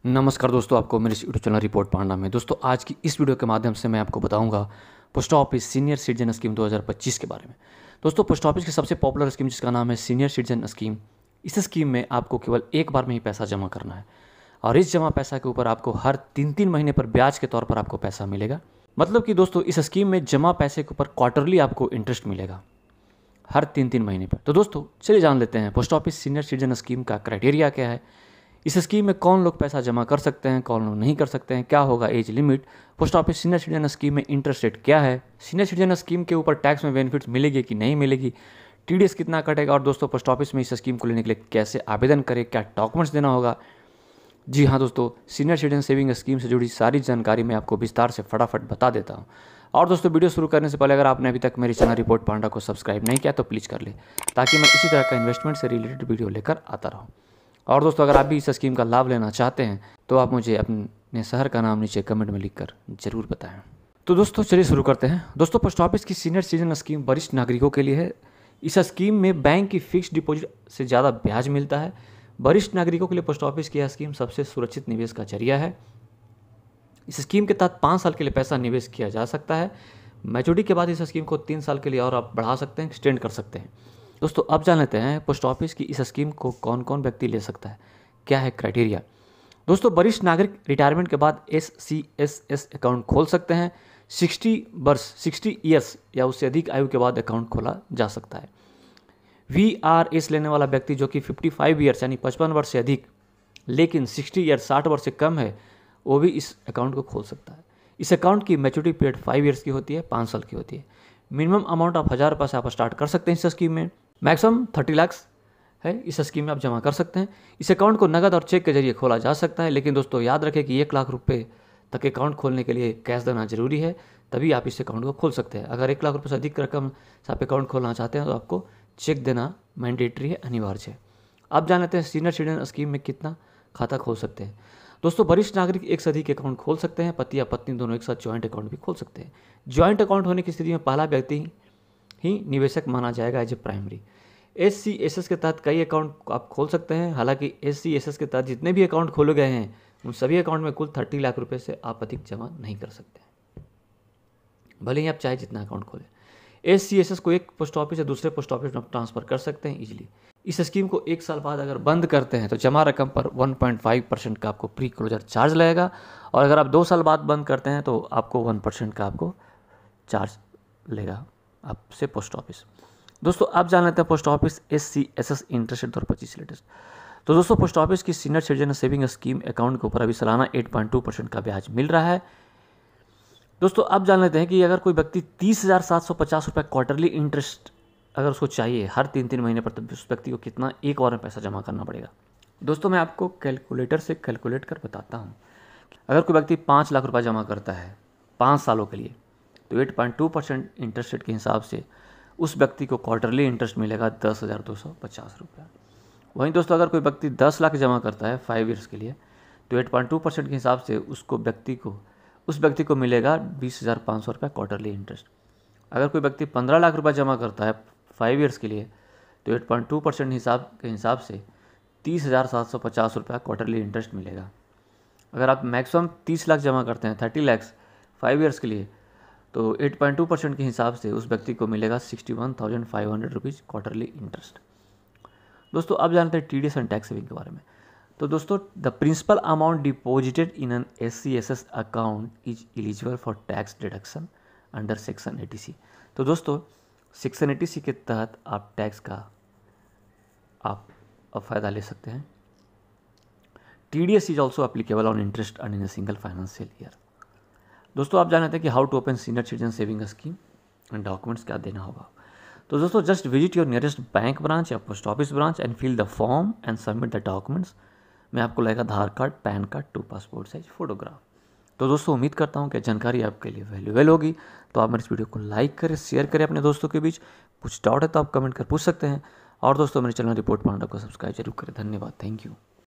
नमस्कार दोस्तों, आपको मेरे यूट्यूब चैनल रिपोर्ट पांडा में। दोस्तों, आज की इस वीडियो के माध्यम से मैं आपको बताऊंगा post office senior citizen scheme 2025 के बारे में। दोस्तों, पोस्ट ऑफिस की सबसे पॉपुलर स्कीम जिसका नाम है सीनियर सिटीजन स्कीम, इस स्कीम में आपको केवल एक बार में ही पैसा जमा करना है और इस जमा पैसा के ऊपर आपको हर 3 महीने पर ब्याज के तौर पर आपको पैसा मिलेगा। मतलब कि दोस्तों, इस स्कीम में जमा पैसे के ऊपर क्वार्टरली आपको इंटरेस्ट मिलेगा हर 3 महीने पर। तो दोस्तों, चलिए जान लेते हैं post office senior citizen scheme का क्राइटेरिया क्या है, इस स्कीम में कौन लोग पैसा जमा कर सकते हैं, कौन लोग नहीं कर सकते हैं, क्या होगा age limit, post office senior citizen scheme में इंटरेस्ट रेट क्या है, सीनियर सिटीजन स्कीम के ऊपर टैक्स में बेनिफिट्स मिलेगी कि नहीं मिलेगी, टीडीएस कितना कटेगा, और दोस्तों पोस्ट ऑफिस में इस स्कीम को लेने के लिए कैसे आवेदन करें, क्या डॉक्यूमेंट्स देना होगा। जी हाँ दोस्तों, सीनियर सिटीजन सेविंग स्कीम से जुड़ी सारी जानकारी मैं आपको विस्तार से फटाफट बता देता हूँ। और दोस्तों, वीडियो शुरू करने से पहले अगर आपने अभी तक मेरे चैनल रिपोर्ट पांडा को सब्सक्राइब नहीं किया तो प्लीज़ कर ले, ताकि मैं इसी तरह का इन्वेस्टमेंट से रिलेटेड वीडियो लेकर आता रहूँ। और दोस्तों, अगर आप भी इस स्कीम का लाभ लेना चाहते हैं तो आप मुझे अपने शहर का नाम नीचे कमेंट में लिखकर जरूर बताएं। तो दोस्तों, चलिए शुरू करते हैं। दोस्तों, पोस्ट ऑफिस की सीनियर सिटीजन स्कीम वरिष्ठ नागरिकों के लिए है। इस स्कीम में बैंक की फिक्स्ड डिपॉजिट से ज़्यादा ब्याज मिलता है। वरिष्ठ नागरिकों के लिए पोस्ट ऑफिस की यह स्कीम सबसे सुरक्षित निवेश का जरिया है। इस स्कीम के तहत 5 साल के लिए पैसा निवेश किया जा सकता है। मैच्योरिटी के बाद इस स्कीम को 3 साल के लिए और आप बढ़ा सकते हैं, एक्सटेंड कर सकते हैं। दोस्तों, अब जान लेते हैं पोस्ट ऑफिस की इस स्कीम को कौन कौन व्यक्ति ले सकता है, क्या है क्राइटेरिया। दोस्तों, वरिष्ठ नागरिक रिटायरमेंट के बाद SCSS अकाउंट खोल सकते हैं। 60 ईयर्स या उससे अधिक आयु के बाद अकाउंट खोला जा सकता है। VRS लेने वाला व्यक्ति जो कि 55 ईयर्स यानी 55 वर्ष से अधिक, लेकिन 60 ईयर्स 60 वर्ष से कम है, वो भी इस अकाउंट को खोल सकता है। इस अकाउंट की मैच्योरिटी पीरियड 5 ईयर्स की होती है, 5 साल की होती है। मिनिमम अमाउंट आप 1000 रुपये से आप स्टार्ट कर सकते हैं इस स्कीम में। मैक्सिमम 30 लाख है, इस स्कीम में आप जमा कर सकते हैं। इस अकाउंट को नगद और चेक के जरिए खोला जा सकता है, लेकिन दोस्तों याद रखें कि 1 लाख रुपये तक अकाउंट खोलने के लिए कैश देना जरूरी है, तभी आप इस अकाउंट को खोल सकते हैं। अगर 1 लाख रुपये से अधिक रकम से आप अकाउंट खोलना चाहते हैं तो आपको चेक देना मैंडेटरी है, अनिवार्य है। अब जान लेते हैं सीनियर सिटीजन स्कीम में कितना खाता खोल सकते हैं। दोस्तों, वरिष्ठ नागरिक एक से अधिक अकाउंट खोल सकते हैं। पति या पत्नी दोनों एक साथ ज्वाइंट अकाउंट भी खोल सकते हैं। ज्वाइंट अकाउंट होने की स्थिति में पहला व्यक्ति ही निवेशक माना जाएगा एज ए प्राइमरी। SCSS के तहत कई अकाउंट आप खोल सकते हैं। हालांकि SCSS के तहत जितने भी अकाउंट खोले गए हैं उन सभी अकाउंट में कुल 30 लाख रुपए से आप अधिक जमा नहीं कर सकते, भले ही आप चाहे जितना अकाउंट खोलें। SCSS को एक पोस्ट ऑफिस से दूसरे पोस्ट ऑफिस में ट्रांसफर कर सकते हैं इजीली। इस स्कीम को 1 साल बाद अगर बंद करते हैं तो जमा रकम पर 1.5% का आपको प्री क्लोजर चार्ज लगेगा, और अगर आप 2 साल बाद बंद करते हैं तो आपको 1% का आपको चार्ज लेगा आपसे पोस्ट ऑफिस। दोस्तों, आप जान लेते हैं post office SCSS interest rate 2025 latest. तो दोस्तों, पोस्ट ऑफिस की senior citizen saving scheme account के ऊपर अभी सालाना 8.2% का ब्याज मिल रहा है। दोस्तों, अब जान लेते हैं कि अगर कोई व्यक्ति 30,750 रुपये क्वार्टरली इंटरेस्ट अगर उसको चाहिए हर 3 महीने पर, तब उस व्यक्ति को कितना एक बार में पैसा जमा करना पड़ेगा। दोस्तों, मैं आपको कैलकुलेटर से कैलकुलेट कर बताता हूँ। अगर कोई व्यक्ति 5 लाख रुपये जमा करता है 5 सालों के लिए, तो 8.2% इंटरेस्ट रेट के हिसाब से उस व्यक्ति को क्वार्टरली इंटरेस्ट मिलेगा 10,250 रुपया। वहीं दोस्तों, अगर कोई व्यक्ति 10 लाख जमा करता है 5 ईयर्स के लिए, तो 8.2% के हिसाब से उस व्यक्ति को मिलेगा 20,500 रुपये क्वार्टरली इंटरेस्ट। अगर कोई व्यक्ति 15 लाख रुपये जमा करता है 5 ईयर्स के लिए, तो 8.2% के हिसाब से 30,750 रुपये क्वार्टरली इंटरेस्ट मिलेगा। अगर आप मैक्सिमम 30 लाख जमा करते हैं 30 लैक्स 5 ईयर्स के लिए, तो 8.2% के हिसाब से उस व्यक्ति को मिलेगा 61,500 रुपीज़ क्वार्टरली इंटरेस्ट। दोस्तों, अब जानते हैं TDS एंड टैक्स सेविंग के बारे में। तो दोस्तों, the principal amount deposited in an SCSS account is eligible for tax deduction under section 80C। तो दोस्तों, सेक्शन 80C के तहत आप टैक्स का आप फ़ायदा ले सकते हैं। TDS is also applicable on interest earn in a single financial year. दोस्तों, आप जानते हैं कि how to open senior citizen saving scheme and documents क्या देना होगा। तो दोस्तों, just visit your nearest bank branch या post office branch and fill the form and submit the documents. में आपको लगेगा Aadhaar card, PAN card, 2 passport size photograph. तो दोस्तों, उम्मीद करता हूँ कि जानकारी आपके लिए वैल्यूएबल होगी। तो आप मेरे इस वीडियो को लाइक करें, शेयर करें अपने दोस्तों के बीच। कुछ डाउट है तो आप कमेंट कर पूछ सकते हैं। और दोस्तों, मेरे चैनल रिपोर्ट पांडा को सब्सक्राइब जरूर करें। धन्यवाद, थैंक यू।